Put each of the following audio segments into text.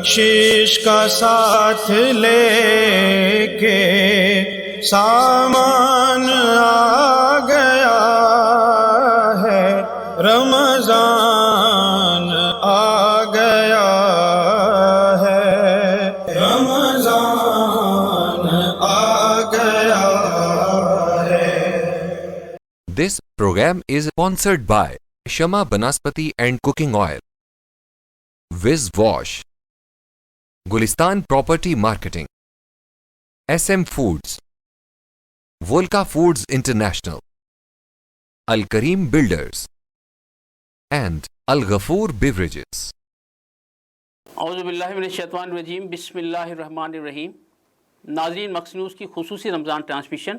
بخشش کا ساتھ لے کے سامان آ گیا ہے، رمضان آ گیا ہے، رمضان آ گیا ہے۔ This program is sponsored by Shama Banaspati and Cooking Oil, Wiz Wash, Gulistan Property Marketing, SM Foods, Volca Foods International, Al Kareem Builders, and Al Ghafoor Beverages. اعوذ باللہ من الشیطان الرجیم، بسم اللہ الرحمن الرحیم۔ ناظرین، مکس نیوز کی خصوصی رمضان ٹرانسمیشن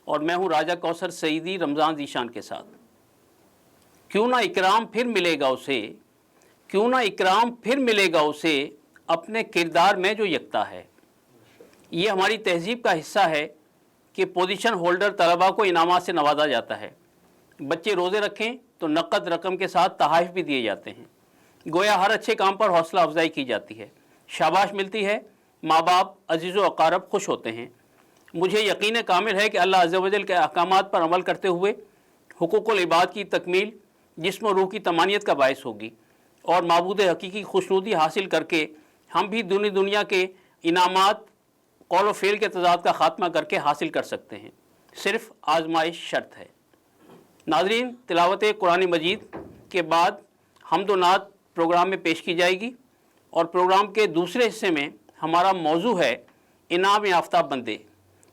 اور میں ہوں راجہ کوثر سعیدی رمضان ذیشان کے ساتھ۔ کیوں نہ اکرام پھر ملے گا اسے، کیوں نہ اکرام پھر ملے گا اسے، اپنے کردار میں جو یکتا ہے۔ یہ ہماری تہذیب کا حصہ ہے کہ پوزیشن ہولڈر طلباء کو انعامات سے نوازا جاتا ہے۔ بچے روزے رکھیں تو نقد رقم کے ساتھ تحائف بھی دیے جاتے ہیں۔ گویا ہر اچھے کام پر حوصلہ افزائی کی جاتی ہے، شاباش ملتی ہے، ماں باپ، عزیز و اقارب خوش ہوتے ہیں۔ مجھے یقین کامل ہے کہ اللہ عز و جل کے احکامات پر عمل کرتے ہوئے حقوق العباد کی تکمیل جسم و روح کی طمانینت کا باعث ہوگی، اور معبود حقیقی خوشنودی حاصل کر کے ہم بھی دنیا کے انعامات قول و فعل کے تضاد کا خاتمہ کر کے حاصل کر سکتے ہیں۔ صرف آزمائش شرط ہے۔ ناظرین، تلاوت قرآن مجید کے بعد حمد و نعت پروگرام میں پیش کی جائے گی، اور پروگرام کے دوسرے حصے میں ہمارا موضوع ہے انعام یافتہ بندے۔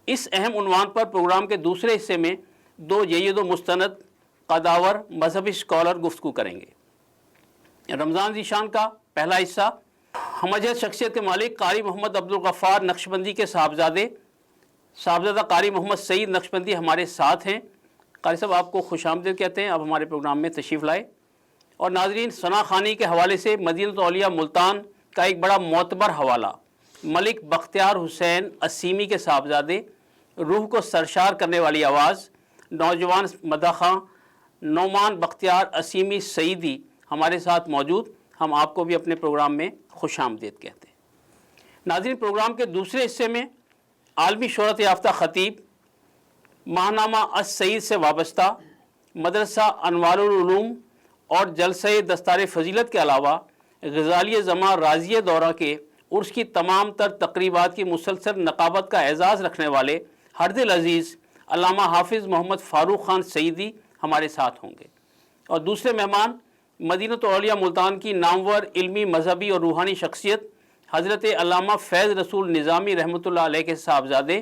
اس اہم عنوان پر پروگرام کے دوسرے حصے میں دو جید و مستند قداور مذہبی اسکالر گفتگو کریں گے۔ رمضان ذیشان کا پہلا حصہ ہمجد شخصیت کے مالک قاری محمد عبدالغفار نقشبندی کے صاحبزادہ قاری محمد سعید نقشبندی ہمارے ساتھ ہیں۔ قاری صاحب، آپ کو خوش آمدید کہتے ہیں، آپ ہمارے پروگرام میں تشریف لائے۔ اور ناظرین، ثنا خوانی کے حوالے سے مدینہ اولیاء ملتان کا ایک بڑا معتبر حوالہ، ملک بختیار حسین اسیمی کے صاحبزادے، روح کو سرشار کرنے والی آواز، نوجوان مداحخواں نعمان بختیار اسیمی سعیدی ہمارے ساتھ موجود۔ ہم آپ کو بھی اپنے پروگرام میں خوش آمدید کہتے ہیں۔ ناظرین، پروگرام کے دوسرے حصے میں عالمی شہرت یافتہ خطیب، ماہنامہ السعید سے وابستہ مدرسہ انوار العلوم اور جلسہ دستار فضیلت کے علاوہ غزالی زماں راضیہ دورہ کے عرس کی تمام تر تقریبات کی مسلسل نقابت کا اعزاز رکھنے والے ہر دل عزیز علامہ حافظ محمد فاروق خان سعیدی ہمارے ساتھ ہوں گے، اور دوسرے مہمان مدینہ اولیاء ملتان کی نامور علمی، مذہبی اور روحانی شخصیت حضرت علامہ فیض رسول نظامی رحمۃ اللہ علیہ کے صاحبزادے،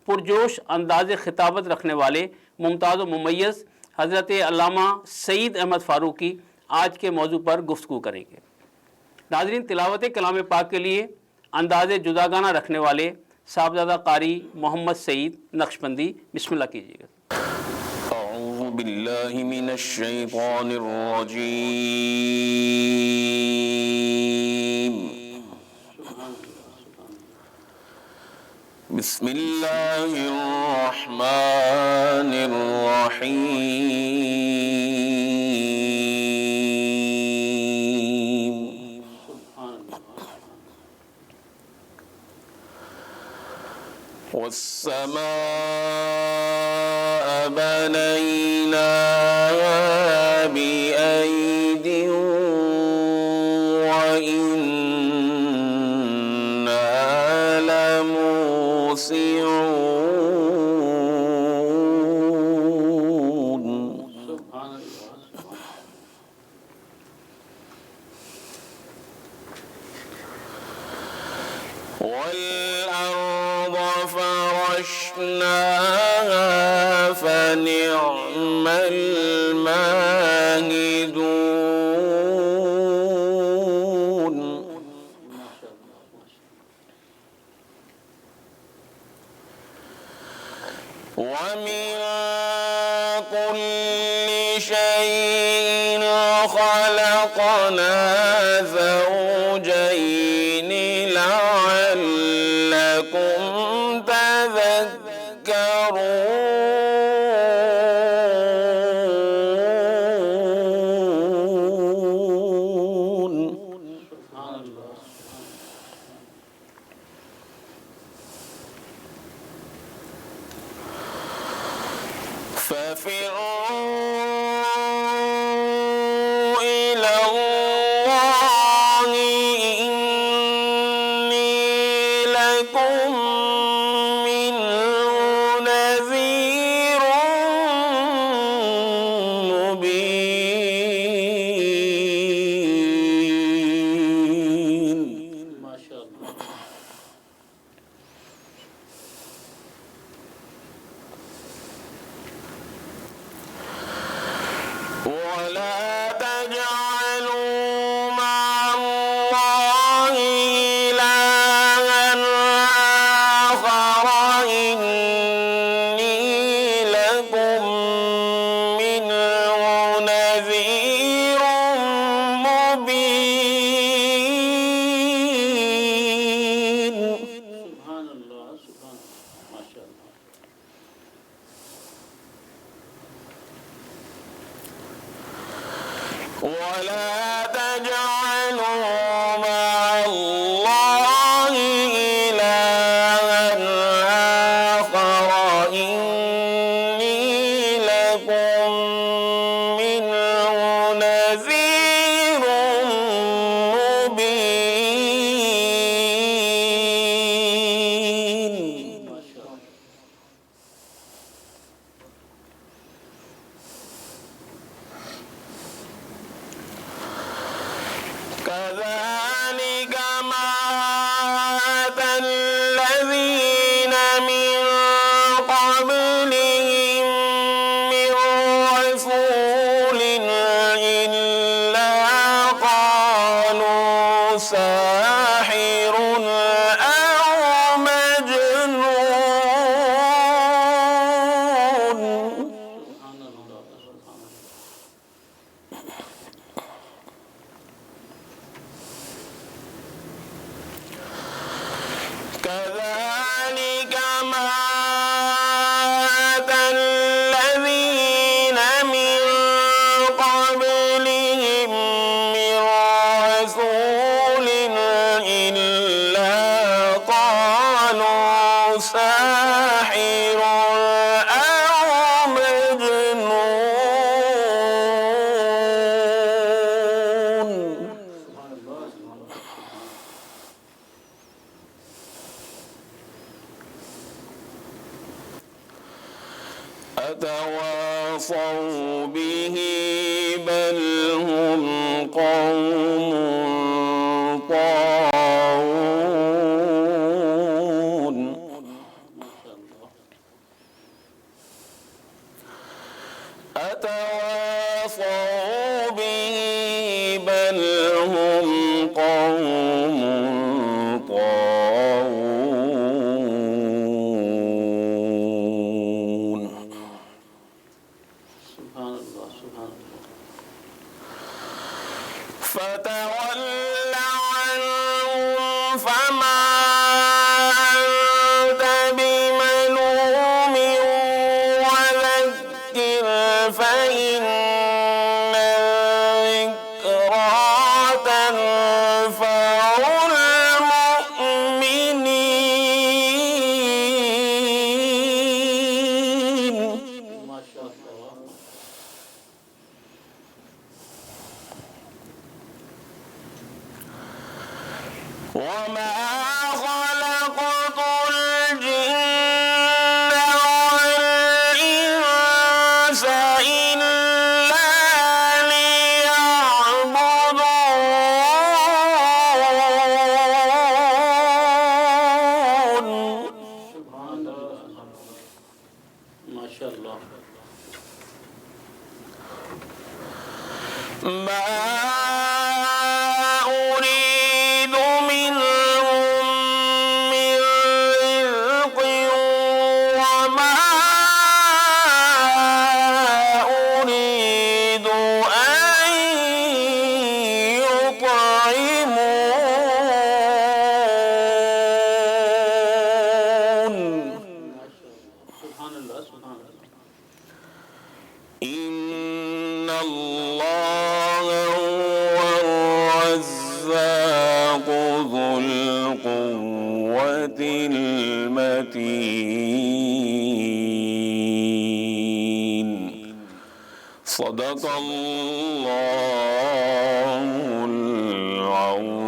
پرجوش انداز خطابت رکھنے والے ممتاز و ممیز حضرت علامہ سعید احمد فاروقی آج کے موضوع پر گفتگو کریں گے۔ ناظرین، تلاوت کلام پاک کے لیے انداز جداگانہ رکھنے والے صاحبزادہ قاری محمد سعید نقشبندی، بسم اللہ کیجیے گا۔ اعوذ باللہ من الشیطان الرجیم، بسم اللہ الرحمن الرحیم۔ والسماء بنيناها بأيد وإنا لموسعون۔ والأرض فرشناها فنعم الماهدون۔ ومن كل شيء خلقنا زوجين لعلكم تذكرون۔ ففروا إلى الله إني لكم منه نذير مبين. ما شاء اللہ. ولا تجعلوا مع الله إلها آخر إني لكم منه نذير مبين. سبحان اللہ سبحان اللہ ما شاء اللہ. ولا تجعلوا مع الله إلها آخر إني لكم منه نذير مبين. ما شاء اللہ. كذلك ما أتى الذين من قبلهم من رسول إلا قالوا ساحر أو مجنون. سبحان اللہ سبحان اللہ. كذلك ما أتى الذين من قبلهم من رسول إلا قالوا ساحر أو مجنون. سبحان اللہ سبحان اللہ. أتواصوا به بل هم قوم طاغون. ما شاء اللہ. أتواصوا به بل هم قوم طاغون. سبحان اللہ سبحان اللہ. فتول عنهم فما أنت بملوم وذكر فإن الذكرى تنفع المؤمنين. ما شاء اللہ. وما خلقت الجن والإنس إلا ليعبدون. سبحان اللہ. ما شاء اللہ. ما أريد منهم من رزق وما أريد أن يطعمون. سبحان اللہ سبحان اللہ. إن الله هو الرزاق ذو القوة المتين. صدق اللہ العظیم.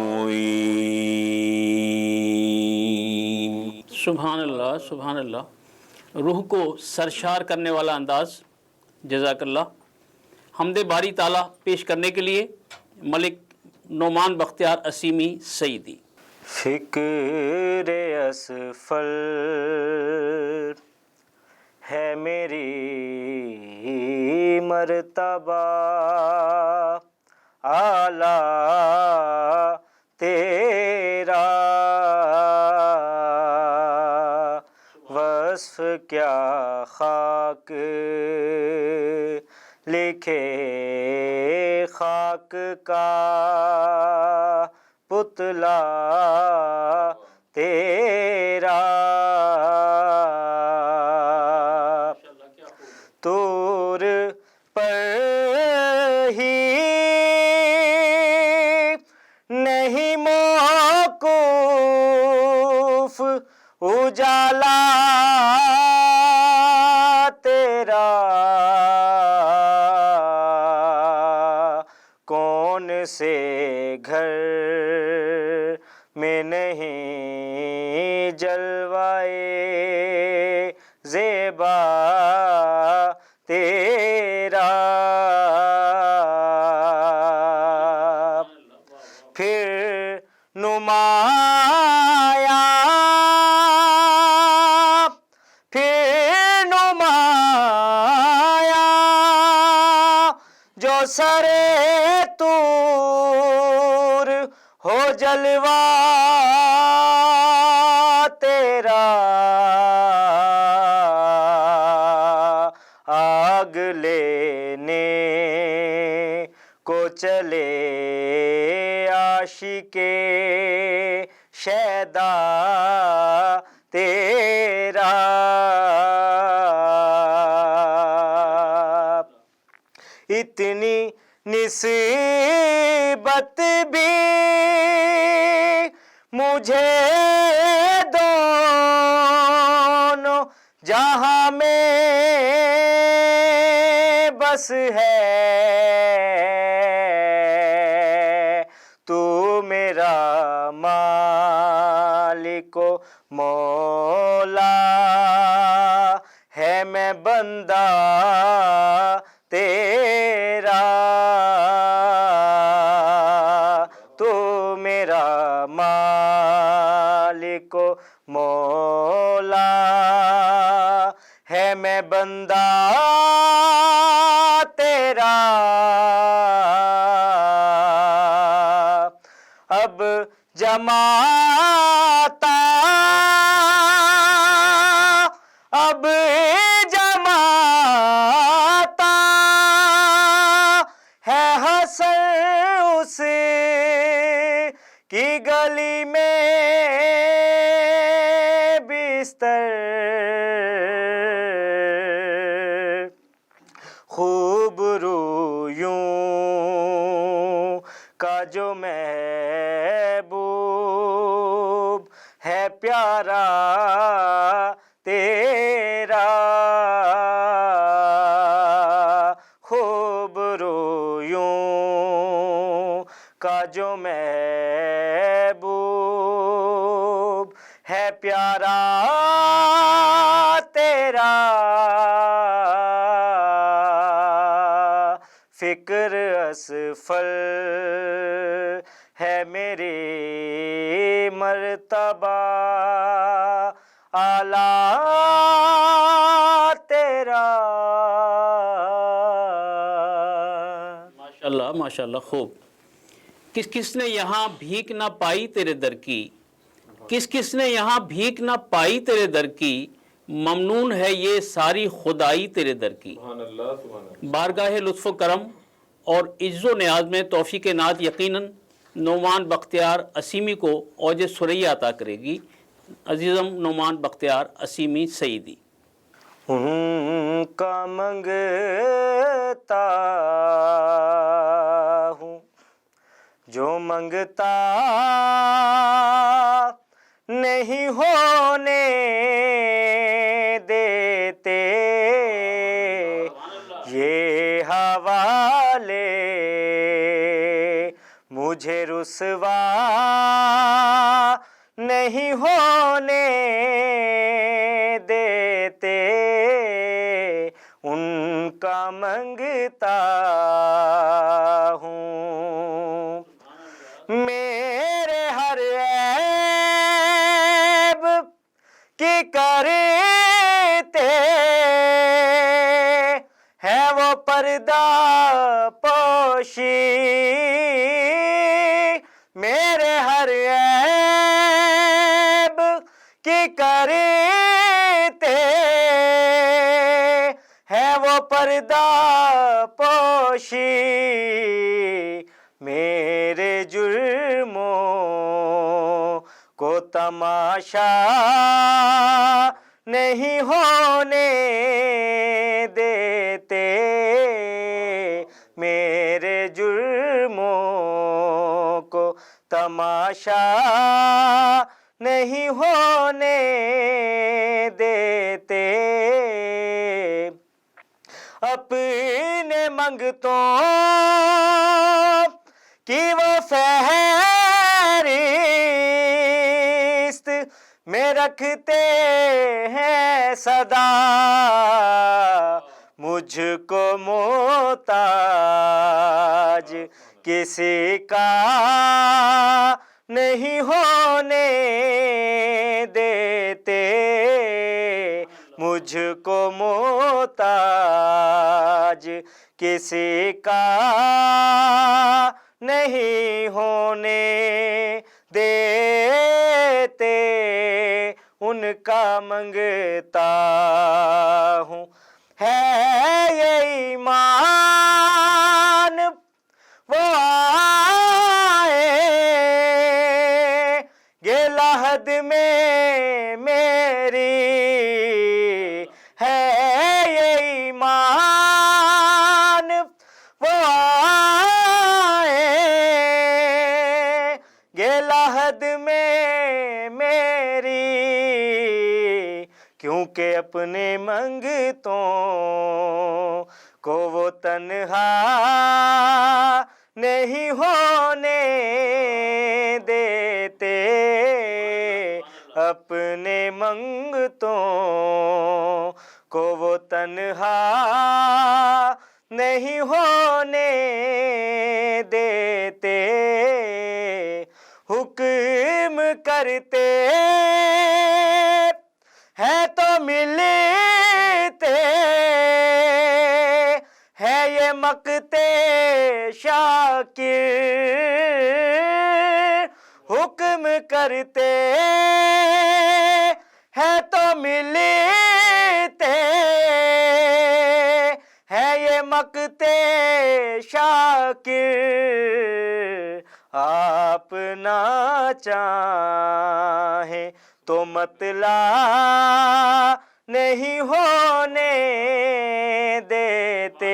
سبحان اللہ سبحان اللہ. روح کو سرشار کرنے والا انداز. جزاک اللہ. حمد باری تعالیٰ پیش کرنے کے لیے ملک نعمان بختیار اسیمی سعیدی. فکر اسفل ہے میری مرتبہ، اعلیٰ تیرا وصف کیا خاک لکھے خاک کا پتلا تیرا، طور پر ہی نہیں موقوف اجالا تیرا، کون سے گھر میں نہیں جلوائے زیبا تیرا، پھر نمایاں جو سرے طور ہو جلوہ تیرا، آگ لینے کو چلے عاشق شیدا تیرا، اتنی نسبت بھی مجھے دونوں جہاں میں بس ہے، تو میرا مالک و مولا ہے، میں بندہ تیرا، تو میرا مالک و مولا ہے، میں بندہ تیرا، اب جماتا اب جماتا ہے حسن اس کی گلی میں بستر، خوب رویوں کا جو محبوب ہے پیارا تیرا، خوب رویوں کا جو محبوب ہے پیارا تیرا، فکر اسفل ہے میری مرتبہ، اعلیٰ تیرا. ماشاءاللہ ماشاءاللہ. خوب. کس کس نے یہاں بھیک نہ پائی تیرے در کی، کس کس نے یہاں بھیک نہ پائی تیرے در کی، ممنون ہے یہ ساری خدائی تیرے در کی. بارگاہ لطف و کرم اور عز و نیاز میں توفیق نعت یقیناً نعمان بختیار اسیمی کو اوج ثریا عطا کرے گی. عزیزم نعمان بختیار اسیمی سعیدی. ان کا منگتا ہوں جو منگتا نہیں ہونے دیتے، یہ ہوا رسوا نہیں ہونے دیتے ان کا منگتا ہوں میرے ہر عیب کی کرتے ہے وہ پردہ پوشی میرے ہر عیب کی کرتے ہے وہ پردہ پوشی میرے جرموں کو تماشا نہیں ہونے دیتے میرے جرموں کو تماشا نہیں ہونے دیتے اپنے منگتوں کی وہ فہرست میں رکھتے ہیں صدا مجھ کو محتاج کسی کا نہیں ہونے دیتے مجھ کو محتاج کسی کا نہیں ہونے دیتے ان کا منگتا ہوں ہے یہ ایمان وہ آئے گے لحد میں میری ہے یہ ایمان وہ آئے گے لحد میں میری کیونکہ اپنے منگتوں کو وہ تنہا نہیں ہونے دیتے اپنے منگتوں کو وہ تنہا نہیں ہونے دیتے حکم کرتے ہیں تو ملتے ہے یہ مقتے شاکر حکم کرتے ہیں تو ملتے ہے یہ مقتے شاکر آپ نہ چاہیں تو مطلع نہیں ہونے دیتے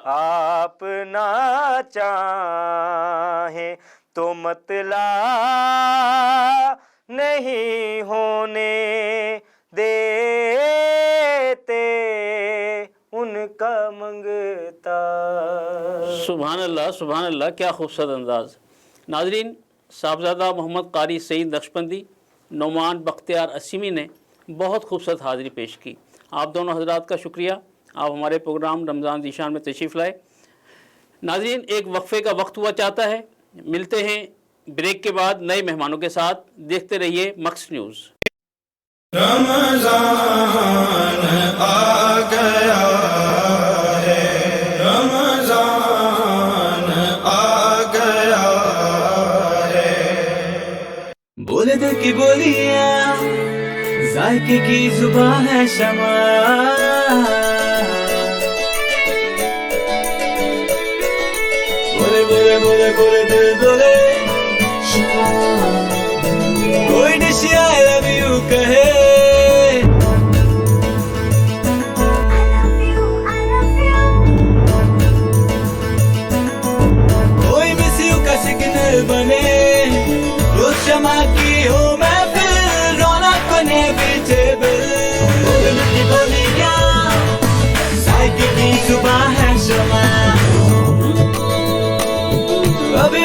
آپ نہ چاہیں تو مطلع نہیں ہونے دیتے ان کا منگتا سبحان اللہ کیا خوبصورت انداز ناظرین صاحبزادہ محمد قاری سعید نقشبندی نعمان بختیار اسیمی نے بہت خوبصورت حاضری پیش کی آپ دونوں حضرات کا شکریہ آپ ہمارے پروگرام رمضان ذیشان میں تشریف لائے ناظرین ایک وقفے کا وقت ہوا چاہتا ہے ملتے ہیں بریک کے بعد نئے مہمانوں کے ساتھ دیکھتے رہیے مکس نیوز رمضان آ گیا ہے رمضان آ گیا ہے بولے دل کی بولیاں ذائقے کی زبان ہے شمع بولے بولے بولے بولے دل بولے کوئی ڈش آئی لو یو کہے کوئی مس یو کا سگنل بنے روز شمع کی ہو محفل رونق بنے بیٹیبل بولے دل کی بولیاں ذائقے کی زبان ہے شمع ابھی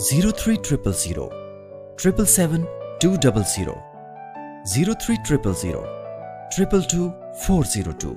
0300 777 200 0300 222 402।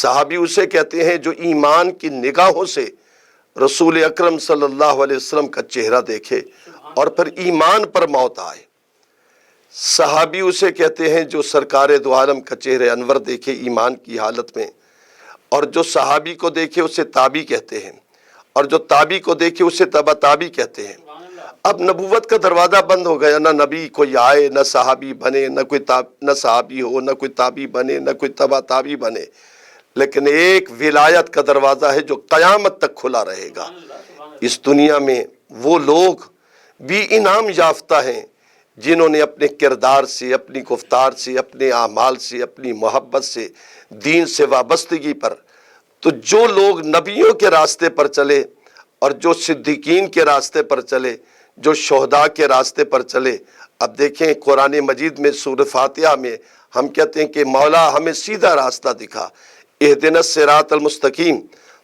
صحابی اسے کہتے ہیں جو ایمان کی نگاہوں سے رسول اکرم صلی اللہ علیہ وسلم کا چہرہ دیکھے اور پھر ایمان پر موت آئے۔ صحابی اسے کہتے ہیں جو سرکار دو عالم کا چہرہ انور دیکھے ایمان کی حالت میں، اور جو صحابی کو دیکھے اسے تابعی کہتے ہیں، اور جو تابعی کو دیکھے اسے تبع تابعی کہتے ہیں۔ اب نبوت کا دروازہ بند ہو گیا، نہ نبی کوئی آئے، نہ صحابی بنے، نہ صحابی ہو، نہ کوئی تابعی بنے، نہ کوئی تبع تابعی بنے، لیکن ایک ولایت کا دروازہ ہے جو قیامت تک کھلا رہے گا۔ اس دنیا میں وہ لوگ بھی انعام یافتہ ہیں جنہوں نے اپنے کردار سے، اپنی گفتار سے، اپنے اعمال سے، اپنی محبت سے، دین سے وابستگی پر، تو جو لوگ نبیوں کے راستے پر چلے اور جو صدیقین کے راستے پر چلے، جو شہداء کے راستے پر چلے۔ اب دیکھیں قرآن مجید میں سورہ فاتحہ میں ہم کہتے ہیں کہ مولا ہمیں سیدھا راستہ دکھا، اہدنا الصراط المستقیم،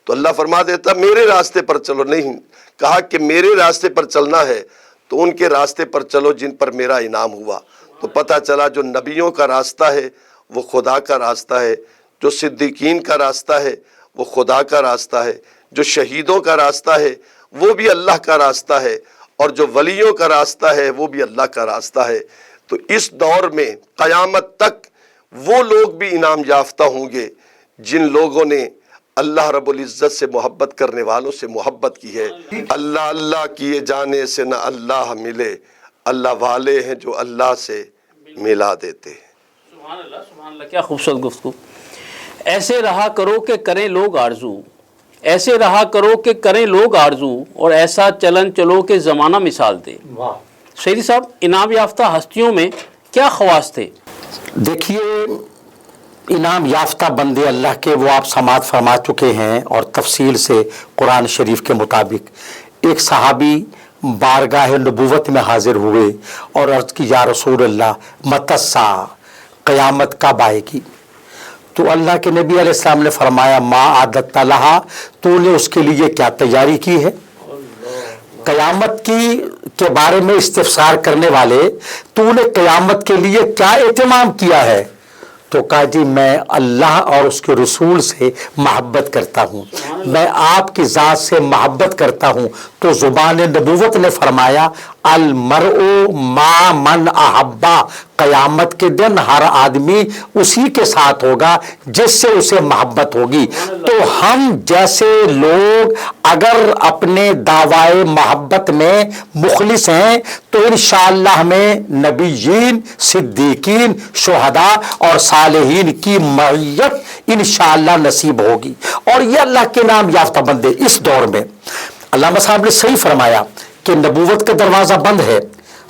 تو اللہ فرما دیتا میرے راستے پر چلو، نہیں کہا کہ میرے راستے پر چلنا ہے تو ان کے راستے پر چلو جن پر میرا انعام ہوا۔ تو پتہ چلا جو نبیوں کا راستہ ہے وہ خدا کا راستہ ہے، جو صدیقین کا راستہ ہے وہ خدا کا راستہ ہے، جو شہیدوں کا راستہ ہے وہ بھی اللہ کا راستہ ہے، اور جو ولیوں کا راستہ ہے وہ بھی اللہ کا راستہ ہے۔ تو اس دور میں قیامت تک وہ لوگ بھی انعام یافتہ ہوں گے جن لوگوں نے اللہ رب العزت سے محبت کرنے والوں سے محبت کی ہے۔ اللہ اللہ کیے جانے سے نہ اللہ ملے، اللہ والے ہیں جو اللہ سے ملا دیتے ہیں۔ سبحان اللہ، سبحان اللہ، کیا خوبصورت گفتگو۔ ایسے رہا کرو کہ کریں لوگ آرزو، ایسے رہا کرو کہ کریں لوگ آرزو، اور ایسا چلن چلو کہ زمانہ مثال دے۔ سیدی صاحب، انعام یافتہ ہستیوں میں کیا خواص تھے؟ دیکھیے انعام یافتہ بندے اللہ کے وہ آپ سماعت فرما چکے ہیں، اور تفصیل سے قرآن شریف کے مطابق ایک صحابی بارگاہ نبوت میں حاضر ہوئے اور عرض کی یا رسول اللہ متی الساعہ، قیامت کب آئے گی؟ تو اللہ کے نبی علیہ السلام نے فرمایا ما عادت لہا، تو نے اس کے لیے کیا تیاری کی ہے؟ قیامت کے بارے میں استفسار کرنے والے، تو نے قیامت کے لیے کیا اہتمام کیا ہے؟ تو کہا جی میں اللہ اور اس کے رسول سے محبت کرتا ہوں، میں آپ کی ذات سے محبت کرتا ہوں۔ تو زبان نبوت نے فرمایا المرء ما من احبا، قیامت کے دن ہر آدمی اسی کے ساتھ ہوگا جس سے اسے محبت ہوگی۔ تو ہم جیسے لوگ اگر اپنے دعوی محبت میں مخلص ہیں تو انشاءاللہ ہمیں نبیین، صدیقین، شہداء اور صالحین کی معیت انشاءاللہ نصیب ہوگی۔ اور یہ اللہ کے نام یافتہ بندے اس دور میں، علامہ صاحب نے صحیح فرمایا کہ نبوت کا دروازہ بند ہے،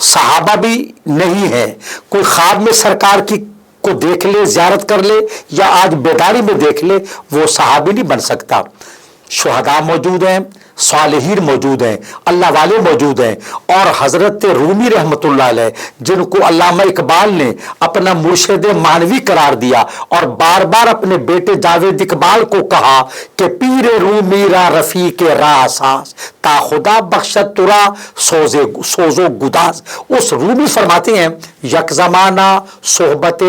صحابہ بھی نہیں ہے، کوئی خواب میں سرکار کی کو دیکھ لے، زیارت کر لے، یا آج بیداری میں دیکھ لے، وہ صحابی نہیں بن سکتا۔ شہداء موجود ہیں، صالحین موجود ہیں، اللہ والے موجود ہیں، اور حضرت رومی رحمۃ اللہ علیہ جن کو علامہ اقبال نے اپنا مرشد معنوی قرار دیا اور بار بار اپنے بیٹے جاوید اقبال کو کہا کہ پیر رومی را رفیق راہ ساز تا خدا بخشت ترا سوزو گداز۔ اس رومی فرماتے ہیں یک زمانہ صحبت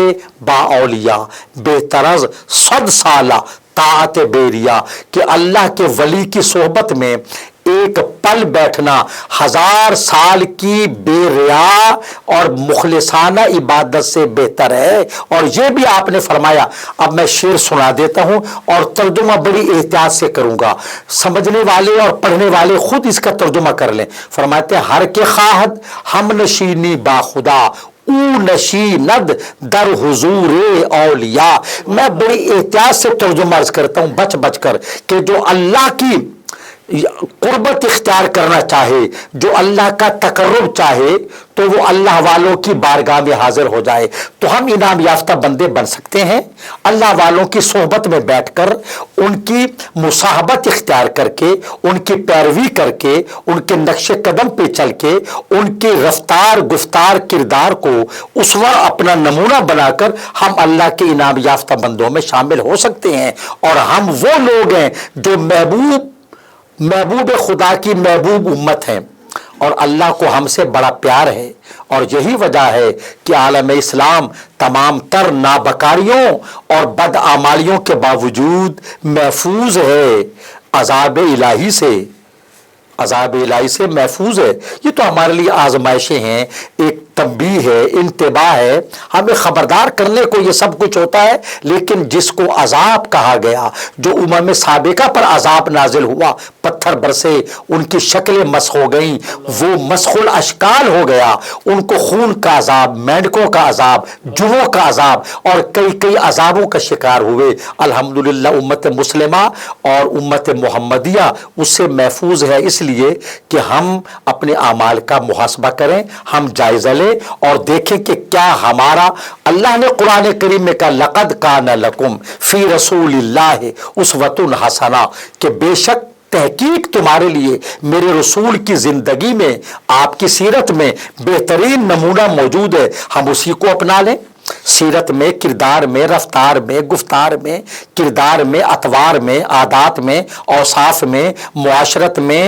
با اولیاء بہتر از 100 سالہ طاعت بیریا، کہ اللہ کے ولی کی صحبت میں ایک پل بیٹھنا 1000 سال کی بے ریا اور مخلصانہ عبادت سے بہتر ہے۔ اور یہ بھی آپ نے فرمایا، اب میں شعر سنا دیتا ہوں اور ترجمہ بڑی احتیاط سے کروں گا، سمجھنے والے اور پڑھنے والے خود اس کا ترجمہ کر لیں۔ فرماتے ہیں ہر کے خواہد ہم نشینی با خدا، او نشیند در حضور اولیاء۔ میں بڑی احتیاط سے ترجمہ عرض کرتا ہوں بچ بچ کر، کہ جو اللہ کی قربت اختیار کرنا چاہے، جو اللہ کا تقرب چاہے، تو وہ اللہ والوں کی بارگاہ میں حاضر ہو جائے۔ تو ہم انعام یافتہ بندے بن سکتے ہیں اللہ والوں کی صحبت میں بیٹھ کر، ان کی مصاحبت اختیار کر کے، ان کی پیروی کر کے، ان کے نقش قدم پہ چل کے، ان کی رفتار، گفتار، کردار کو اسوہ اپنا نمونہ بنا کر ہم اللہ کے انعام یافتہ بندوں میں شامل ہو سکتے ہیں۔ اور ہم وہ لوگ ہیں جو محبوب خدا کی محبوب امت ہیں، اور اللہ کو ہم سے بڑا پیار ہے، اور یہی وجہ ہے کہ عالم اسلام تمام تر نابکاریوں اور بدعمالیوں کے باوجود محفوظ ہے عذاب الہی سے، عذاب الہی سے محفوظ ہے۔ یہ تو ہمارے لیے آزمائشیں ہیں، ایک تنبیہ ہے، انتباہ ہے، ہمیں خبردار کرنے کو یہ سب کچھ ہوتا ہے۔ لیکن جس کو عذاب کہا گیا، جو امم سابقہ پر عذاب نازل ہوا، پتھر برسے، ان کی شکلیں مسخ ہو گئیں، وہ مسخ الاشکال ہو گیا، ان کو خون کا عذاب، مینڈکوں کا عذاب، جوؤں کا عذاب اور کئی عذابوں کا شکار ہوئے۔ الحمدللہ امت مسلمہ اور امت محمدیہ اس سے محفوظ ہے، اس لیے کہ ہم اپنے اعمال کا محاسبہ کریں، ہم جائزہ لیں اور دیکھیں کہ کیا ہمارا، اللہ نے قرآن کریم میں کہا لقد کان لکم فی رسول اللہ اسوۃ حسنہ، کہ بے شک تحقیق تمہارے لیے میرے رسول کی زندگی میں، آپ کی سیرت میں بہترین نمونہ موجود ہے، ہم اسی کو اپنا لیں۔ سیرت میں، کردار میں، رفتار میں، گفتار میں، کردار میں، اطوار میں، عادات میں، اوصاف میں، معاشرت میں،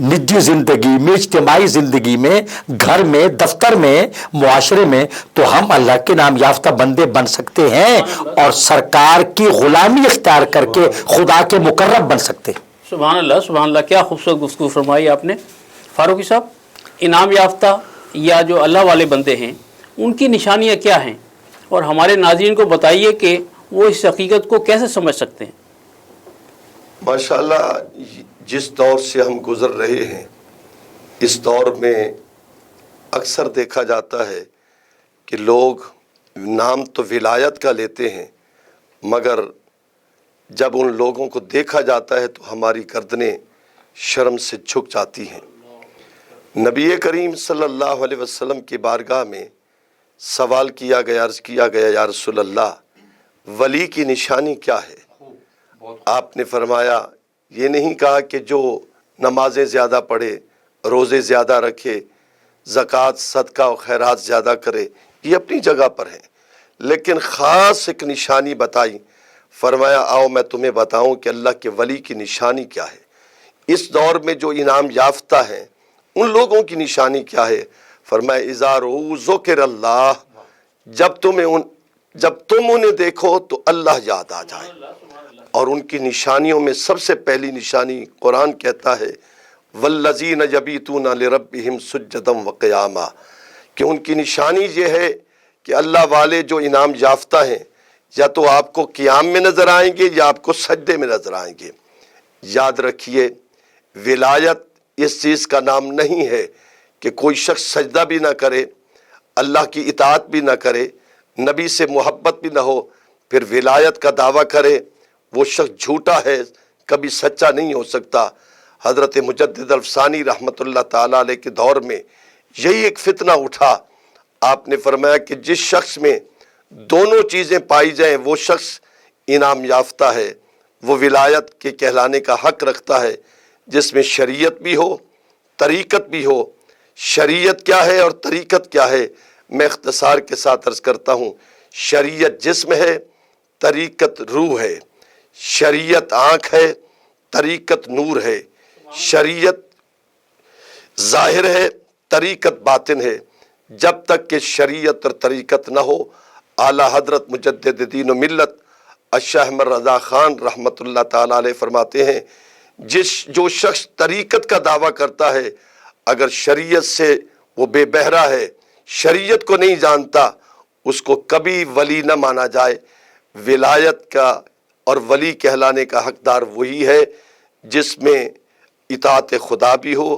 نجی زندگی میں، اجتماعی زندگی میں، گھر میں، دفتر میں، معاشرے میں، تو ہم اللہ کے نام یافتہ بندے بن سکتے ہیں اور سرکار کی غلامی اختیار کر کے خدا کے مقرب بن سکتے ہیں۔ سبحان اللہ، سبحان اللہ، کیا خوبصورت گفتگو فرمائی آپ نے۔ فاروقی صاحب، انعام یافتہ یا جو اللہ والے بندے ہیں ان کی نشانیاں کیا ہیں، اور ہمارے ناظرین کو بتائیے کہ وہ اس حقیقت کو کیسے سمجھ سکتے ہیں؟ ماشاءاللہ، جس دور سے ہم گزر رہے ہیں اس دور میں اکثر دیکھا جاتا ہے کہ لوگ نام تو ولایت کا لیتے ہیں، مگر جب ان لوگوں کو دیکھا جاتا ہے تو ہماری گردنیں شرم سے جھک جاتی ہیں۔ نبی کریم صلی اللہ علیہ وسلم کی بارگاہ میں سوال کیا گیا، عرض کیا گیا، یا رسول اللہ، ولی کی نشانی کیا ہے؟ آپ نے فرمایا، یہ نہیں کہا کہ جو نمازیں زیادہ پڑھے، روزے زیادہ رکھے، زکوٰۃ، صدقہ و خیرات زیادہ کرے، یہ اپنی جگہ پر ہیں، لیکن خاص ایک نشانی بتائی۔ فرمایا، آؤ میں تمہیں بتاؤں کہ اللہ کے ولی کی نشانی کیا ہے۔ اس دور میں جو انعام یافتہ ہیں ان لوگوں کی نشانی کیا ہے؟ فرمایا، اذا رؤوا ذکر اللہ، جب تم انہیں دیکھو تو اللہ یاد آ جائے۔ اور ان کی نشانیوں میں سب سے پہلی نشانی قرآن کہتا ہے، والذین یبیتون لربہم سجدا وقیاما، کہ ان کی نشانی یہ ہے کہ اللہ والے جو انعام یافتہ ہیں یا تو آپ کو قیام میں نظر آئیں گے یا آپ کو سجدے میں نظر آئیں گے۔ یاد رکھیے، ولایت اس چیز کا نام نہیں ہے کہ کوئی شخص سجدہ بھی نہ کرے، اللہ کی اطاعت بھی نہ کرے، نبی سے محبت بھی نہ ہو، پھر ولایت کا دعویٰ کرے، وہ شخص جھوٹا ہے، کبھی سچا نہیں ہو سکتا۔ حضرت مجدد الفسانی رحمۃ اللہ تعالیٰ علیہ کے دور میں یہی ایک فتنہ اٹھا۔ آپ نے فرمایا کہ جس شخص میں دونوں چیزیں پائی جائیں وہ شخص انعام یافتہ ہے، وہ ولایت کے کہلانے کا حق رکھتا ہے، جس میں شریعت بھی ہو، طریقت بھی ہو۔ شریعت کیا ہے اور طریقت کیا ہے؟ میں اختصار کے ساتھ عرض کرتا ہوں، شریعت جسم ہے، طریقت روح ہے، شریعت آنکھ ہے، طریقت نور ہے، شریعت ظاہر ہے، طریقت باطن ہے۔ جب تک کہ شریعت اور طریقت نہ ہو، اعلیٰ حضرت مجدد دین و ملت الشیخ احمد رضا خان رحمۃ اللہ تعالیٰ علیہ فرماتے ہیں، جو شخص طریقت کا دعویٰ کرتا ہے، اگر شریعت سے وہ بے بہرا ہے، شریعت کو نہیں جانتا، اس کو کبھی ولی نہ مانا جائے۔ ولایت کا اور ولی کہلانے کا حقدار وہی ہے جس میں اطاعت خدا بھی ہو،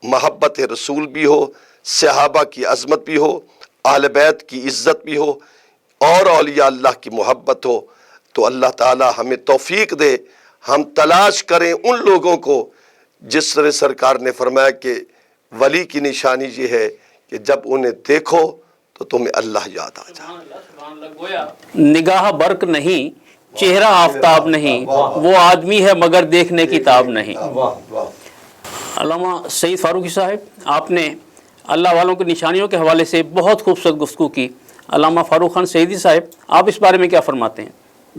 محبت رسول بھی ہو، صحابہ کی عظمت بھی ہو، اہل بیت کی عزت بھی ہو، اور اولیاء اللہ کی محبت ہو۔ تو اللہ تعالی ہمیں توفیق دے، ہم تلاش کریں ان لوگوں کو جس طرح سرکار نے فرمایا کہ ولی کی نشانی یہ ہے کہ جب انہیں دیکھو تو تمہیں اللہ یاد آ جائے۔ نگاہ برق نہیں، چہرہ آفتاب نہیں، وہ آدمی ہے مگر دیکھنے کی تاب نہیں۔ علامہ سید فاروقی صاحب، آپ نے اللہ والوں کی نشانیوں کے حوالے سے بہت خوبصورت گفتگو کی۔ علامہ فاروق خان سیدی صاحب، آپ اس بارے میں کیا فرماتے ہیں؟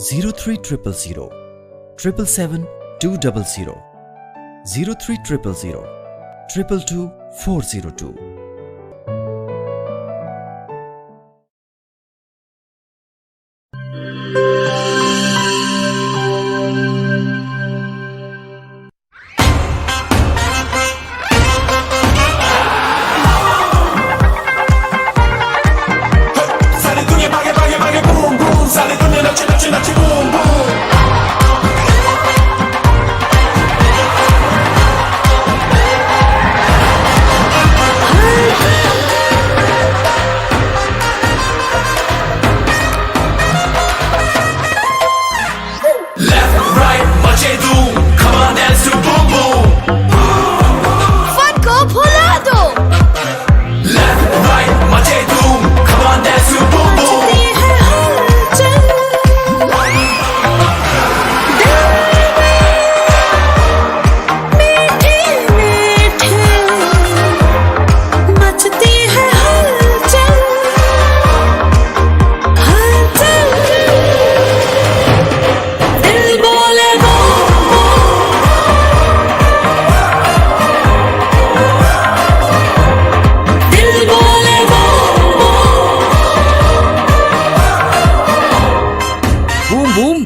03000 777 200 03000 222 402।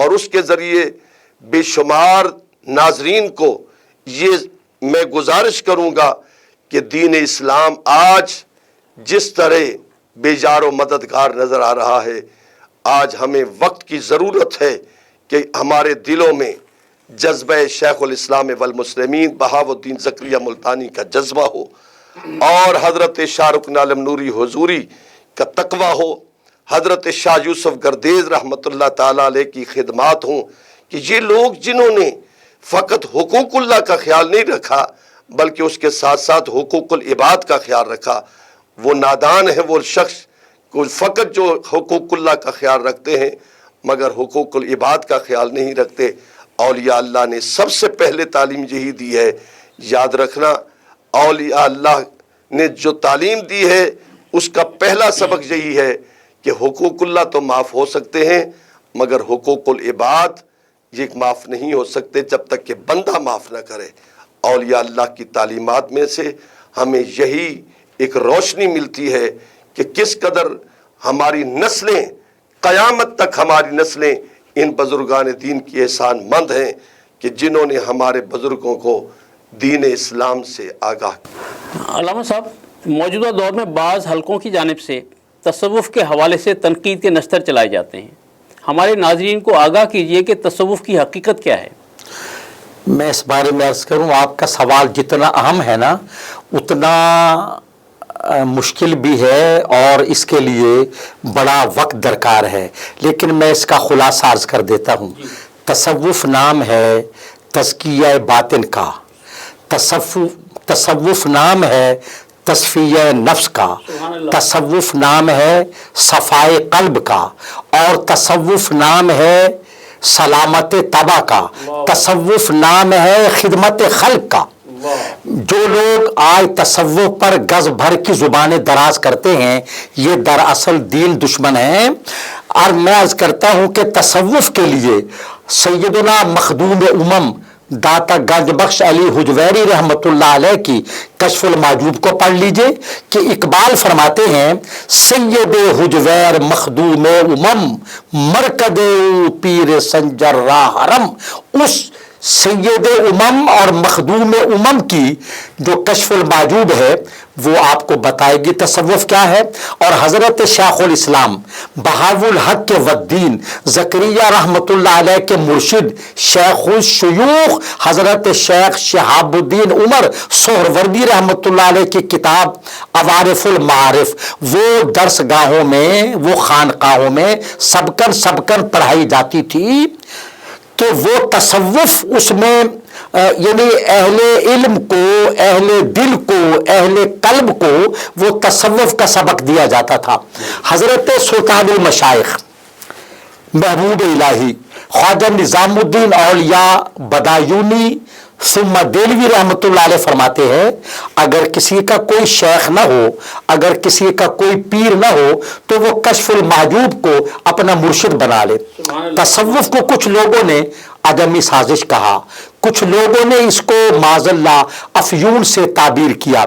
اور اس کے ذریعے بے شمار ناظرین کو یہ میں گزارش کروں گا کہ دین اسلام آج جس طرح بے یار و مددگار نظر آ رہا ہے، آج ہمیں وقت کی ضرورت ہے کہ ہمارے دلوں میں جذبہ شیخ الاسلام والمسلمین بہاو الدین زکریا ملتانی کا جذبہ ہو، اور حضرت شاہ رکن عالم نوری حضوری کا تقویٰ ہو، حضرت شاہ یوسف گردیز رحمۃ اللہ تعالیٰ علیہ کی خدمات ہوں، کہ یہ لوگ جنہوں نے فقط حقوق اللہ کا خیال نہیں رکھا بلکہ اس کے ساتھ ساتھ حقوق العباد کا خیال رکھا، وہ نادان ہے وہ شخص کو فقط جو حقوق اللہ کا خیال رکھتے ہیں مگر حقوق العباد کا خیال نہیں رکھتے۔ اولیاء اللہ نے سب سے پہلے تعلیم یہی دی ہے، یاد رکھنا، اولیاء اللہ نے جو تعلیم دی ہے اس کا پہلا سبق یہی ہے کہ حقوق اللہ تو معاف ہو سکتے ہیں مگر حقوق العباد یہ معاف نہیں ہو سکتے جب تک کہ بندہ معاف نہ کرے۔ اولیاء اللہ کی تعلیمات میں سے ہمیں یہی ایک روشنی ملتی ہے کہ کس قدر ہماری نسلیں، قیامت تک ہماری نسلیں ان بزرگان دین کی احسان مند ہیں کہ جنہوں نے ہمارے بزرگوں کو دین اسلام سے آگاہ کیا۔ علامہ صاحب، موجودہ دور میں بعض حلقوں کی جانب سے تصوف کے حوالے سے تنقید کے نشتر چلائے جاتے ہیں، ہمارے ناظرین کو آگاہ کیجئے کہ تصوف کی حقیقت کیا ہے؟ میں اس بارے میں عرض کروں، آپ کا سوال جتنا اہم ہے نا اتنا مشکل بھی ہے اور اس کے لیے بڑا وقت درکار ہے، لیکن میں اس کا خلاصہ عرض کر دیتا ہوں۔ تصوف نام ہے تزکیہ باطن کا، تصوف نام ہے تصفیہ نفس کا، تصوف نام ہے صفائے قلب کا، اور تصوف نام ہے سلامت طبع کا، تصوف نام ہے خدمت خلق کا۔ جو لوگ آج تصوف پر گز بھر کی زبانیں دراز کرتے ہیں یہ دراصل دین دشمن ہیں، اور میں عرض کرتا ہوں کہ تصوف کے لیے سیدنا مخدوم امم داتا گنج بخش علی حجویری رحمۃ اللہ علیہ کی کشف المحجوب کو پڑھ لیجئے کہ اقبال فرماتے ہیں سید حجویر مخدوم امم مرکد پیر سنجر راہ حرم۔ اس سید امم اور مخدوم امم کی جو کشف المحجوب ہے وہ آپ کو بتائے گی تصوف کیا ہے، اور حضرت شیخ الاسلام بہاو الحق کے والدین زکریا رحمۃ اللہ علیہ کے مرشد شیخ الشیوخ حضرت شیخ شہاب الدین عمر سہروردی رحمۃ اللہ علیہ کی کتاب عوارف المعارف، وہ درس گاہوں میں، وہ خانقاہوں میں سبکن پڑھائی جاتی تھی کہ وہ تصوف اس میں یعنی اہل علم کو، اہل دل کو، اہل قلب کو وہ تصوف کا سبق دیا جاتا تھا۔ حضرت سلطان المشائخ محبوب الہی خواجہ نظام الدین اولیاء بدایونی ثم دہلوی رحمۃ اللہ علیہ فرماتے ہیں اگر کسی کا کوئی شیخ نہ ہو، اگر کسی کا کوئی پیر نہ ہو تو وہ کشف المحجوب کو اپنا مرشد بنا لے۔ تصوف کو کچھ لوگوں نے عدمی سازش کہا، کچھ لوگوں نے اس کو معاذ اللہ افیون سے تعبیر کیا۔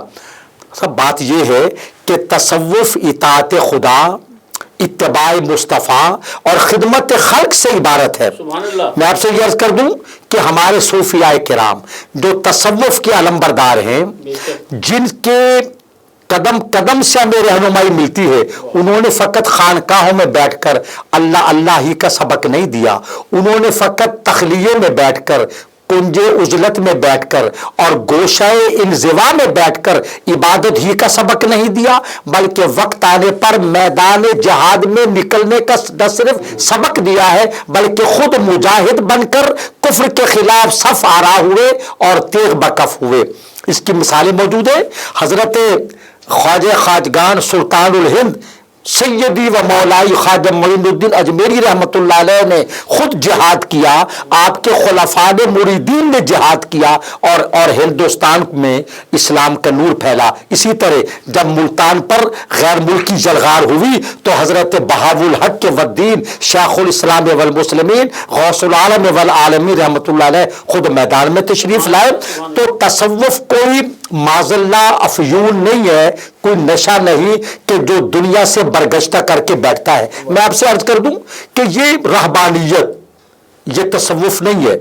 سب بات یہ ہے کہ تصوف اطاعت خدا، اتباع مصطفیٰ اور خدمت خلق سے عبارت ہے۔ میں آپ سے یہ عرض کر دوں کہ ہمارے صوفیاء کرام جو تصوف کے علمبردار ہیں، جن کے قدم قدم سے ہمیں رہنمائی ملتی ہے، انہوں نے فقط خانقاہوں میں بیٹھ کر اللہ اللہ ہی کا سبق نہیں دیا، انہوں نے فقط تخلیے میں بیٹھ کر، کنج عزلت میں بیٹھ کر اور گوشہ انزوا میں بیٹھ کر عبادت ہی کا سبق نہیں دیا، بلکہ وقت آنے پر میدان جہاد میں نکلنے کا نہ صرف سبق دیا ہے بلکہ خود مجاہد بن کر کفر کے خلاف صف آرا ہوئے اور تیغ بکف ہوئے۔ اس کی مثالیں موجود ہیں۔ حضرت خواجہ خواجگان سلطان الہند سیدی و مولائی خواجہ معین الدین اجمیری رحمۃ اللہ علیہ نے خود جہاد کیا، آپ کے خلفاء مریدین نے جہاد کیا اور ہندوستان میں اسلام کا نور پھیلا۔ اسی طرح جب ملتان پر غیر ملکی جلغار ہوئی تو حضرت بہاو الحق کے والدین شیخ الاسلام والمسلمین غوث العالم والعالمین رحمۃ اللہ علیہ خود میدان میں تشریف لائے۔ تو تصوف کوئی معاذ اللہ افیون نہیں ہے، کوئی نشہ نہیں کہ جو دنیا سے برگشتہ کر کے بیٹھتا ہے۔ میں آپ سے عرض کر دوں کہ یہ رہبانیت، یہ تصوف نہیں ہے.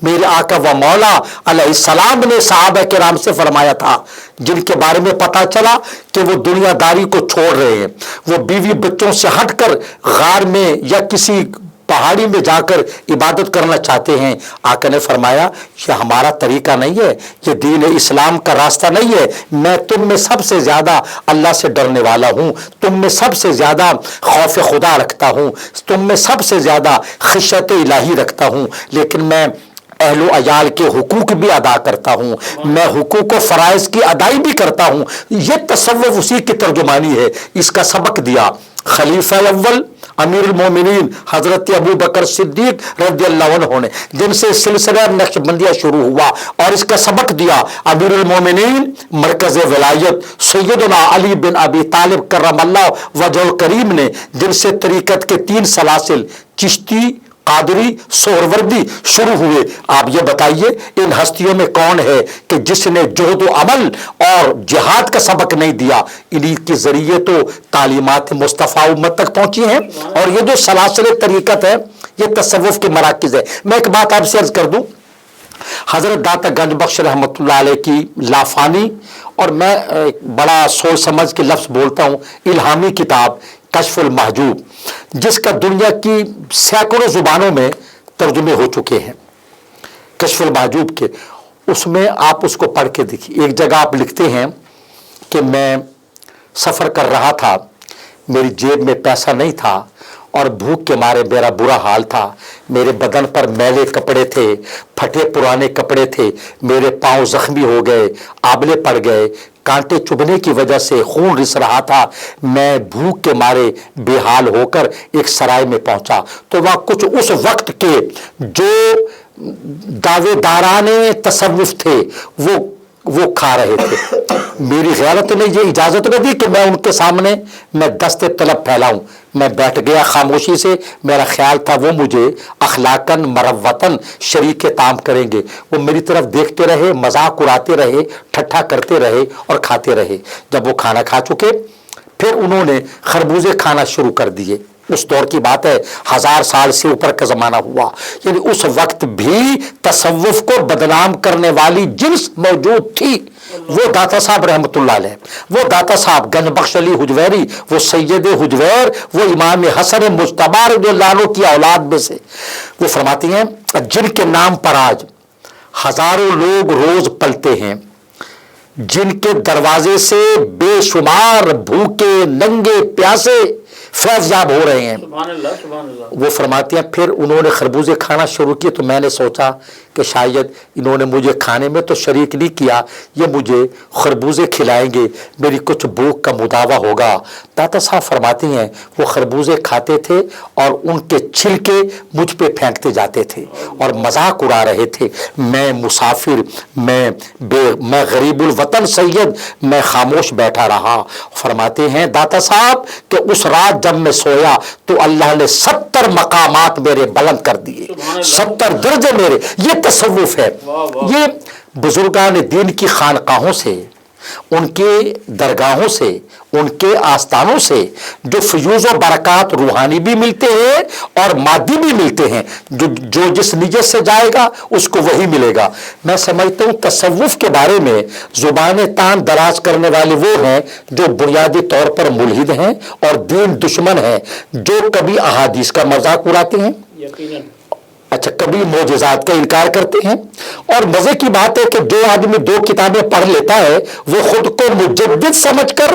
میرے آقا و مولا علیہ السلام نے صحابہ کرام سے فرمایا تھا جن کے بارے میں پتا چلا کہ وہ دنیا داری کو چھوڑ رہے ہیں, وہ بیوی بچوں سے ہٹ کر غار میں یا کسی پہاڑی میں جا کر عبادت کرنا چاہتے ہیں. آقا نے فرمایا یہ ہمارا طریقہ نہیں ہے, یہ دین اسلام کا راستہ نہیں ہے. میں تم میں سب سے زیادہ اللہ سے ڈرنے والا ہوں, تم میں سب سے زیادہ خوف خدا رکھتا ہوں, تم میں سب سے زیادہ خشیت الہی رکھتا ہوں, لیکن میں اہل و عیال کے حقوق بھی ادا کرتا ہوں, میں حقوق و فرائض کی ادائی بھی کرتا ہوں. یہ تصوف اسی کی ترجمانی ہے. اس کا سبق دیا خلیفہ اول امیر المومنین حضرت ابو بکر صدیق رضی اللہ عنہ نے, جن سے سلسلہ نقشبندیہ شروع ہوا, اور اس کا سبق دیا امیر المومنین مرکز ولایت سیدنا علی بن ابی طالب کرم اللہ وجہ کریم نے, جن سے طریقت کے 3 سلاسل چشتی قادری سہروردی شروع ہوئے. آپ یہ بتائیے ان ہستیوں میں کون ہے کہ جس نے جہد و عمل اور جہاد کا سبق نہیں دیا؟ انہی کے ذریعے تو تعلیمات مصطفیٰ امت تک پہنچی ہیں. اور یہ جو سلاسل طریقت ہے یہ تصوف کے مراکز ہے. میں ایک بات آپ سے عرض کر دوں, حضرت داتا گنج بخش رحمۃ اللہ علیہ کی لافانی, اور میں ایک بڑا سوچ سمجھ کے لفظ بولتا ہوں, الہامی کتاب کشف المحجوب, جس کا دنیا کی سینکڑوں زبانوں میں ترجمے ہو چکے ہیں, کشف المحجوب کے, اس میں آپ اس کو پڑھ کے دیکھیے. ایک جگہ آپ لکھتے ہیں کہ میں سفر کر رہا تھا, میری جیب میں پیسہ نہیں تھا اور بھوک کے مارے میرا برا حال تھا. میرے بدن پر میلے کپڑے تھے, پھٹے پرانے کپڑے تھے, میرے پاؤں زخمی ہو گئے, آبلے پڑ گئے, کانٹے چبھنے کی وجہ سے خون رس رہا تھا. میں بھوک کے مارے بے حال ہو کر ایک سرائے میں پہنچا, تو وہاں کچھ اس وقت کے جو دعوے داران تصوف تھے وہ کھا رہے تھے. میری غیرت نے یہ اجازت نہ دی کہ میں ان کے سامنے میں دست طلب پھیلاؤں. میں بیٹھ گیا خاموشی سے. میرا خیال تھا وہ مجھے اخلاقاً مروتاً شریک طعام کریں گے. وہ میری طرف دیکھتے رہے, مذاق اڑاتے رہے, ٹھٹھا کرتے رہے اور کھاتے رہے. جب وہ کھانا کھا چکے پھر انہوں نے خربوزے کھانا شروع کر دیے. اس دور کی بات ہے, 1000 سال سے اوپر کا زمانہ ہوا. یعنی اس وقت بھی تصوف کو بدنام کرنے والی جنس موجود تھی. وہ داتا صاحب رحمۃ اللہ علیہ, وہ داتا صاحب گنج بخش علی حجویری, وہ سید حجویر, وہ امام حسن مجتبی رضی اللہ عنہ کی اولاد میں سے, وہ فرماتی ہیں جن کے نام پر آج ہزاروں لوگ روز پلتے ہیں, جن کے دروازے سے بے شمار بھوکے ننگے پیاسے فیض یاب ہو رہے ہیں. سبحان اللہ, سبحان اللہ. وہ فرماتی ہیں پھر انہوں نے خربوزے کھانا شروع کیے تو میں نے سوچا کہ شاید انہوں نے مجھے کھانے میں تو شریک نہیں کیا, یہ مجھے خربوزے کھلائیں گے, میری کچھ بھوک کا مداوا ہوگا. داتا صاحب فرماتی ہیں وہ خربوزے کھاتے تھے اور ان کے چھلکے مجھ پہ پھینکتے جاتے تھے اور مذاق اڑا رہے تھے. میں مسافر, میں غریب الوطن سید, میں خاموش بیٹھا رہا. فرماتے ہیں داتا صاحب کہ اس رات جب میں سویا تو اللہ نے 70 مقامات میرے بلند کر دیے, 70 درجے میرے. یہ تصوف ہے. یہ بزرگان دین کی خانقاہوں سے, ان کے درگاہوں سے, ان کے آستانوں سے جو فیوز و برکات روحانی بھی ملتے ہیں اور مادی بھی ملتے ہیں. جو جس نیت سے جائے گا اس کو وہی ملے گا. میں سمجھتا ہوں تصوف کے بارے میں زبان تان دراز کرنے والے وہ ہیں جو بنیادی طور پر ملحد ہیں اور دین دشمن ہیں, جو کبھی احادیث کا مذاق اڑاتے ہیں, اچھا کبھی معجزات کا انکار کرتے ہیں. اور مزے کی بات ہے کہ جو آدمی 2 کتابیں پڑھ لیتا ہے وہ خود کو مجدد سمجھ کر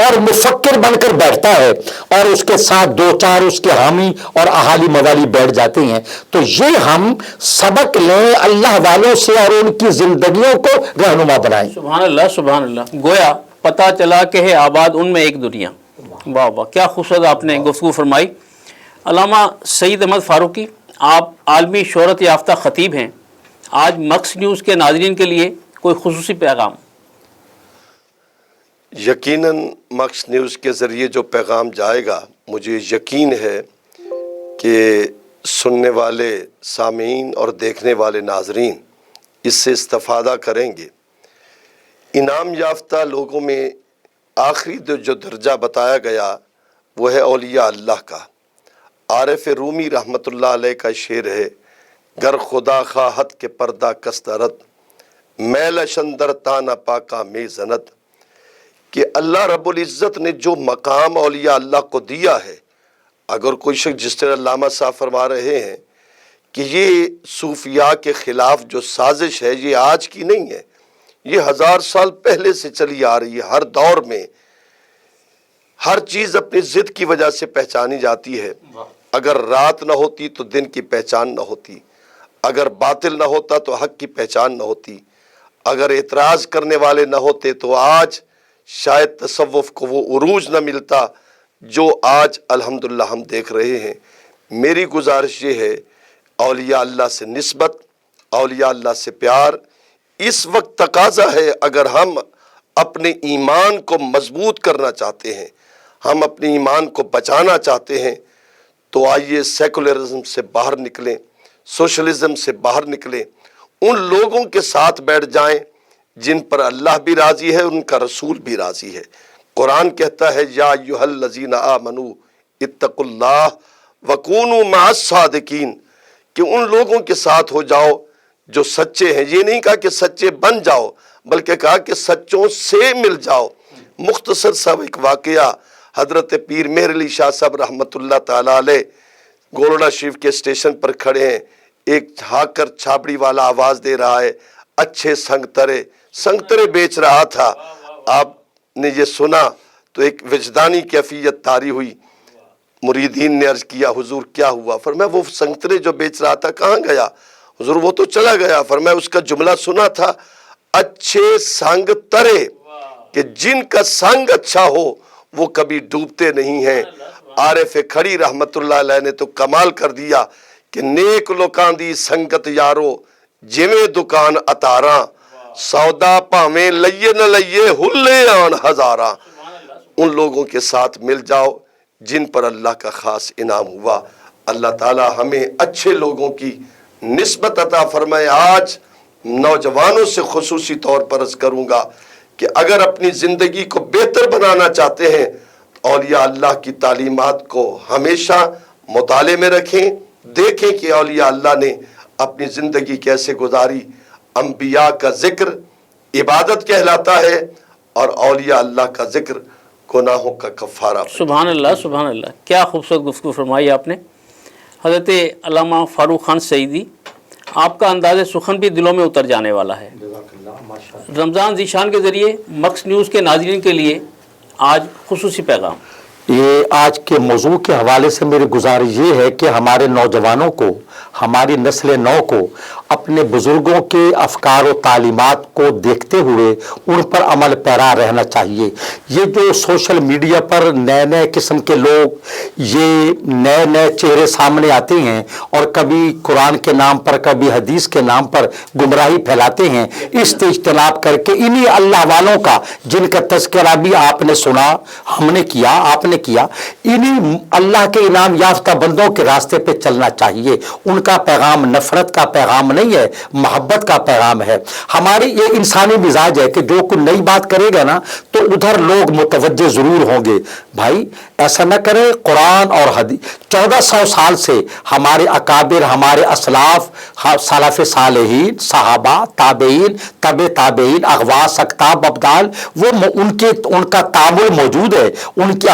اور مفکر بن کر بیٹھتا ہے, اور اس کے ساتھ 2-4 اس کے حامی اور اہالی موالی بیٹھ جاتے ہیں. تو یہ ہم سبق لیں اللہ والوں سے اور ان کی زندگیوں کو رہنما بنائیں. سبحان اللہ, سبحان اللہ. گویا پتہ چلا کہ ہے آباد ان میں ایک دنیا. واہ واہ, کیا خوبصورت آپ نے گفتگو فرمائی. علامہ سعید احمد فاروقی, آپ عالمی شہرت یافتہ خطیب ہیں. آج مکس نیوز کے ناظرین کے لیے کوئی خصوصی پیغام؟ یقیناً مکس نیوز کے ذریعے جو پیغام جائے گا, مجھے یقین ہے کہ سننے والے سامعین اور دیکھنے والے ناظرین اس سے استفادہ کریں گے. انعام یافتہ لوگوں میں آخری جو درجہ بتایا گیا وہ ہے اولیاء اللہ کا. عارف رومی رحمۃ اللہ علیہ کا شعر ہے گر خدا خواہت کے پردہ کسترت میلش اندر تانا پاکا میں زنت، کہ اللہ رب العزت نے جو مقام اولیاء اللہ کو دیا ہے، اگر کوئی شخص جس طرح علامہ صاحب فرما رہے ہیں کہ یہ صوفیاء کے خلاف جو سازش ہے یہ آج کی نہیں ہے، یہ 1000 سال پہلے سے چلی آ رہی ہے۔ ہر دور میں ہر چیز اپنی ضد کی وجہ سے پہچانی جاتی ہے۔ اگر رات نہ ہوتی تو دن کی پہچان نہ ہوتی، اگر باطل نہ ہوتا تو حق کی پہچان نہ ہوتی، اگر اعتراض کرنے والے نہ ہوتے تو آج شاید تصوف کو وہ عروج نہ ملتا جو آج الحمدللہ ہم دیکھ رہے ہیں۔ میری گزارش یہ ہے، اولیاء اللہ سے نسبت، اولیاء اللہ سے پیار اس وقت تقاضا ہے۔ اگر ہم اپنے ایمان کو مضبوط کرنا چاہتے ہیں، ہم اپنے ایمان کو بچانا چاہتے ہیں، تو آئیے سیکولرزم سے باہر نکلیں، سوشلزم سے باہر نکلیں، ان لوگوں کے ساتھ بیٹھ جائیں جن پر اللہ بھی راضی ہے، ان کا رسول بھی راضی ہے۔ قرآن کہتا ہے یا ایھا الذین آمنوا اتقوا اللہ وکونوا مع الصادقین، کہ ان لوگوں کے ساتھ ہو جاؤ جو سچے ہیں۔ یہ نہیں کہا کہ سچے بن جاؤ، بلکہ کہا کہ سچوں سے مل جاؤ۔ مختصر سا ایک واقعہ، حضرت پیر مہر علی شاہ صاحب رحمۃ اللہ تعالیٰ علیہ گولڑا شریف کے اسٹیشن پر کھڑے ہیں، ایک ہاکر چھاپڑی والا آواز دے رہا ہے، اچھے سنگترے بیچ رہا تھا۔ آپ نے یہ سنا تو ایک وجدانی کیفیت طاری ہوئی۔ مریدین نے عرض کیا حضور کیا ہوا؟ فرمایا وہ سنگترے جو بیچ رہا تھا کہاں گیا؟ حضور وہ تو چلا گیا۔ فرمایا اس کا جملہ سنا تھا، اچھے سنگ ترے، کہ جن کا سنگ اچھا ہو وہ کبھی ڈوبتے نہیں ہیں۔ عارف کھڑی رحمت اللہ علیہ نے تو کمال کر دیا کہ نیک لوکاں دی سنگت یارو جویں دکان اتاراں، سودا پاویں لئیے نہ لئیے ہلے آن ہزاراں۔ ان لوگوں کے ساتھ مل جاؤ جن پر اللہ کا خاص انعام ہوا۔ اللہ تعالی ہمیں اچھے لوگوں کی نسبت عطا فرمائے۔ آج نوجوانوں سے خصوصی طور پر عرض کروں گا کہ اگر اپنی زندگی کو بہتر بنانا چاہتے ہیں، اولیاء اللہ کی تعلیمات کو ہمیشہ مطالعے میں رکھیں، دیکھیں کہ اولیاء اللہ نے اپنی زندگی کیسے گزاری۔ انبیاء کا ذکر عبادت کہلاتا ہے اور اولیاء اللہ کا ذکر گناہوں کا کفارہ۔ سبحان اللہ، سبحان اللہ، کیا خوبصورت گفتگو فرمائی آپ نے۔ حضرت علامہ فاروق خان سعیدی، آپ کا انداز سخن بھی دلوں میں اتر جانے والا ہے۔ رمضان ذیشان کے ذریعے مکس نیوز کے ناظرین کے لیے آج خصوصی پیغام۔ یہ آج کے موضوع کے حوالے سے میری گزارش یہ ہے کہ ہمارے نوجوانوں کو، ہماری نسل نو کو اپنے بزرگوں کے افکار و تعلیمات کو دیکھتے ہوئے ان پر عمل پیرا رہنا چاہیے۔ یہ جو سوشل میڈیا پر نئے قسم کے لوگ، یہ نئے چہرے سامنے آتے ہیں اور کبھی قرآن کے نام پر کبھی حدیث کے نام پر گمراہی پھیلاتے ہیں، اس سے اجتناب کر کے انہی اللہ والوں کا جن کا تذکرہ بھی آپ نے سنا، ہم نے کیا، آپ نے کیا، انہی اللہ کے انعام یافتہ بندوں کے راستے پہ چلنا چاہیے۔ ان کا پیغام نفرت کا پیغام نہیں ہے، محبت کا پیغام ہے۔ ہماری یہ انسانی مزاج ہے کہ جو کوئی نئی بات کرے گا نا تو ادھر لوگ متوجہ ضرور ہوں گے۔ بھائی ایسا نہ کرے۔ قرآن اور حدیث 1400 سال سے ہمارے اکابر، ہمارے اسلاف، سلف صالحین، صحابہ، تابعین، تابعین، اغواس، اقطاب، ابدال، وہ ان کا تعامل موجود ہے، ان کی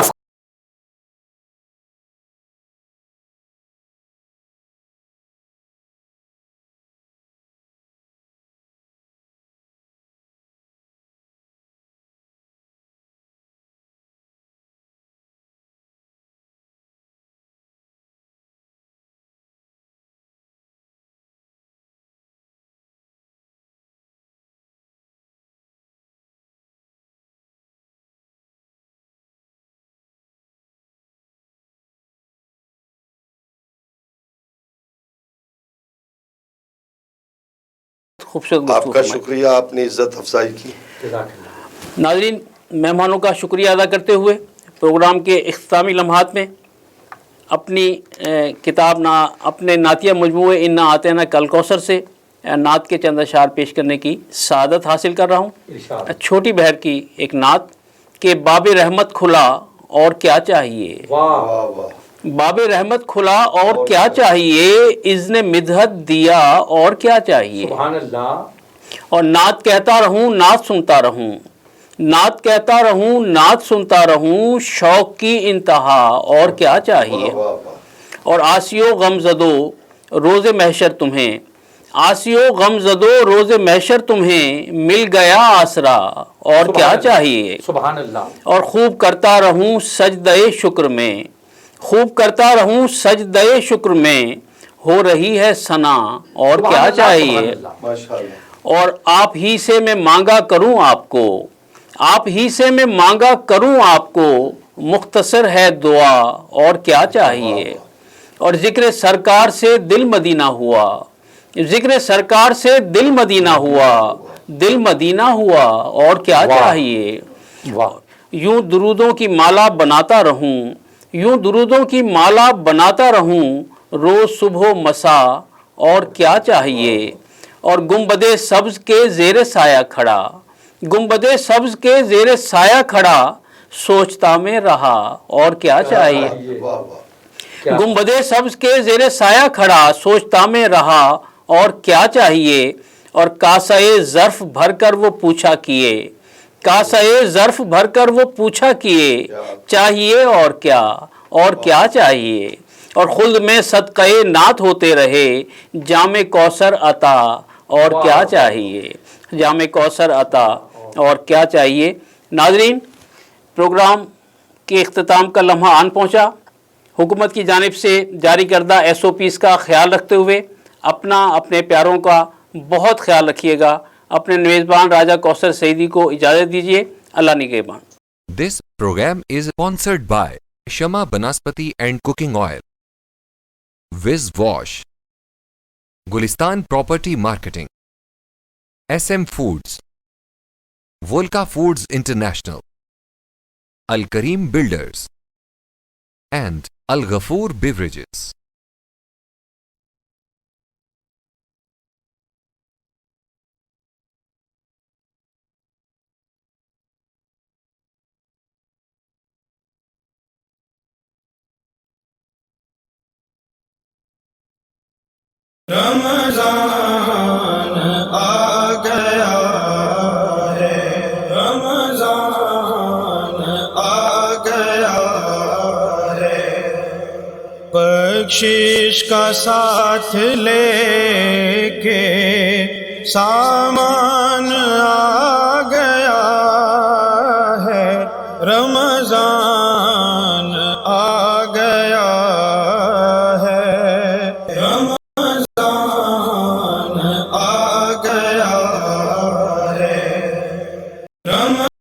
خوبصورت آپ کا گفتگو۔ شکریہ، آپ نے عزت افزائی کی۔ ناظرین، مہمانوں کا شکریہ ادا کرتے ہوئے پروگرام کے اختتامی لمحات میں اپنی کتاب اپنے نعتیہ مجموعے ان آتینا کل کوثر سے نعت کے چند اشعار پیش کرنے کی سعادت حاصل کر رہا ہوں۔ چھوٹی بہر کی ایک نعت کہ باب رحمت کھلا اور کیا چاہیے، باب رحمت کھلا اور کیا چاہیے، اذن مدحت دیا اور کیا چاہیے، سبحان اللہ. اور نعت کہتا رہوں نعت سنتا رہوں، نعت کہتا رہوں نعت سنتا رہوں، شوق کی انتہا اور کیا چاہیے، اور آسیو غم زدو روز محشر تمہیں، آسیو غم زدو روز محشر تمہیں مل گیا آسرا اور کیا چاہیے، سبحان اللہ. اور خوب کرتا رہوں سجدہ شکر میں، خوب کرتا رہوں سجدہ شکر میں، ہو رہی ہے ثنا اور کیا چاہیے، اور آپ ہی سے میں مانگا کروں آپ کو، آپ ہی سے میں مانگا کروں آپ کو، مختصر ہے دعا اور کیا چاہیے، اور ذکر سرکار سے دل مدینہ ہوا، ذکر سرکار سے دل مدینہ ہوا، دل مدینہ ہوا اور کیا چاہیے، یوں درودوں کی مالا بناتا رہوں، یوں درودوں کی مالا بناتا رہوں، روز صبح و مساء اور کیا چاہیے، اور گنبد سبز کے زیر سایہ کھڑا، گنبد سبز کے زیر سایہ کھڑا، سوچتا میں رہا اور کیا چاہیے، گنبد سبز کے زیر سایہ کھڑا، سوچتا میں رہا اور کیا چاہیے، اور کاسہ ظرف بھر کر وہ پوچھا کیے، کاسہ ظرف بھر کر وہ پوچھا کیے، چاہیے اور کیا چاہیے، اور خلد میں صدقہ نعت ہوتے رہے، جام کوثر عطا اور کیا چاہیے، جام کوثر عطا اور کیا چاہیے۔ ناظرین، پروگرام کے اختتام کا لمحہ آن پہنچا۔ حکومت کی جانب سے جاری کردہ SOPs کا خیال رکھتے ہوئے اپنے پیاروں کا بہت خیال رکھیے گا۔ اپنے میزبان راجہ کوثر سعیدی کو اجازت دیجیے۔ اللہ نگہبان۔ This program is sponsored by Shama Banaspati and Cooking Oil, Wiz Wash, Gulistan Property Marketing, SM Foods, Volca Foods International, Al Kareem Builders, and Al Ghafoor Beverages. رمضان آ گیا ہے، رمضان آ گیا ہے، بخشش کا ساتھ لے کے سامان آ گیا ہے، رمضان آ گیا